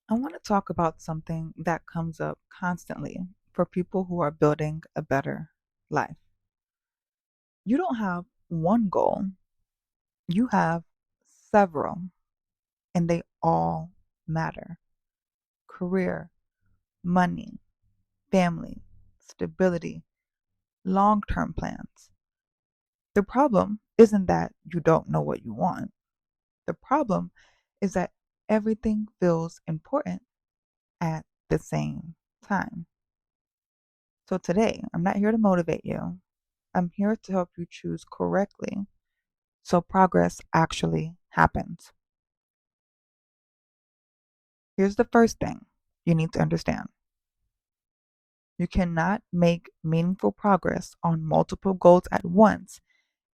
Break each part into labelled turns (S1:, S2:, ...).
S1: I want to talk about something that comes up constantly for people who are building a better life. You don't have one goal, you have several, and they all matter: career, money, family, stability, long term plans. The problem isn't that you don't know what you want, the problem is that everything feels important at the same time. So today, I'm not here to motivate you. I'm here to help you choose correctly so progress actually happens. Here's the first thing you need to understand: you cannot make meaningful progress on multiple goals at once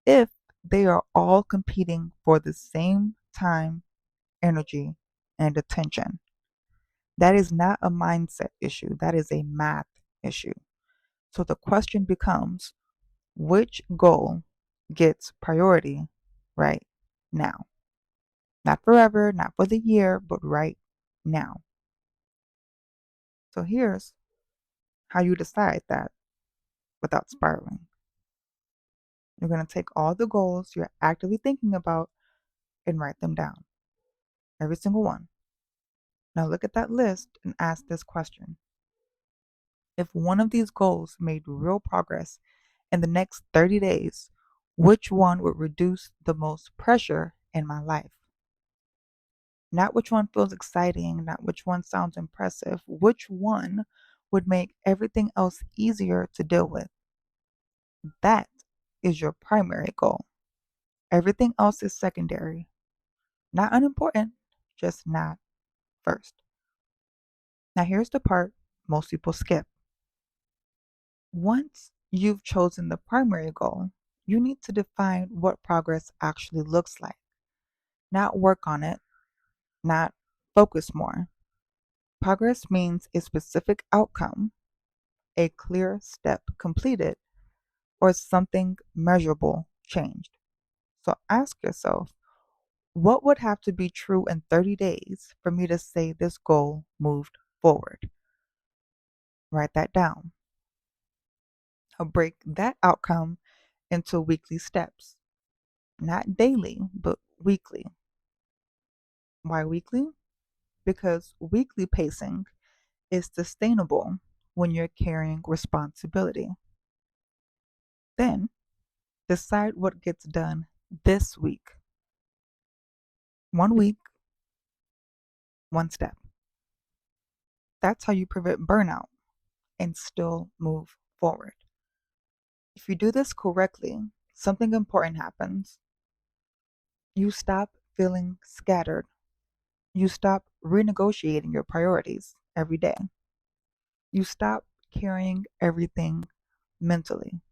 S1: if they are all competing for the same time, energy, and attention. That is not a mindset issue, that is a math issue. So the question becomes, which goal gets priority right now? Not forever, not for the year, but right now. So here's how you decide that without spiraling. You're going to take all the goals you're actively thinking about and write them down, every single one. Now look at that list and ask this question: if one of these goals made real progress in the next 30 days, which one would reduce the most pressure in my life? Not which one feels exciting, not which one sounds impressive, which one would make everything else easier to deal with. That is your primary goal. Everything else is secondary. Not unimportant, just not first. Now, here's the part most people skip. Once you've chosen the primary goal, you need to define what progress actually looks like. Not work on it, not focus more. Progress means a specific outcome, a clear step completed, or something measurable changed. So ask yourself, what would have to be true in 30 days for me to say this goal moved forward? Write that down. I'll break that outcome into weekly steps, not daily, but weekly. Why weekly? Because weekly pacing is sustainable when you're carrying responsibility. Then decide what gets done this week. 1 week, one step. That's how you prevent burnout and still move forward. If you do this correctly, something important happens. You stop feeling scattered. You stop renegotiating your priorities every day. You stop carrying everything mentally.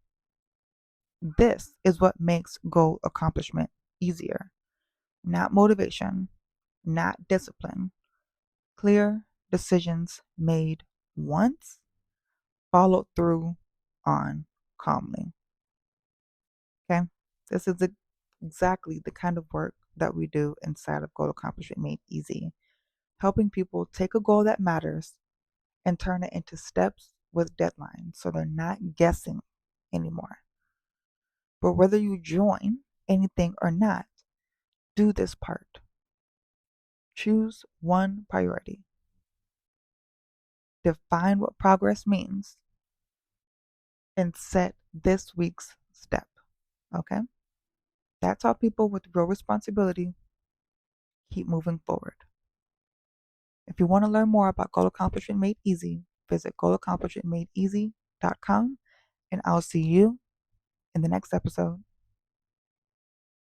S1: This is what makes goal accomplishment easier. Not motivation, not discipline. Clear decisions made once, followed through on calmly. Okay? This is exactly the kind of work that we do inside of Goal Accomplishment Made Easy, helping people take a goal that matters and turn it into steps with deadlines so they're not guessing anymore. But whether you join anything or not, do this part. Choose one priority. Define what progress means and set this week's step. Okay? That's how people with real responsibility keep moving forward. If you want to learn more about Goal Accomplishment Made Easy, visit goalaccomplishmentmadeeasy.com, and I'll see you in the next episode.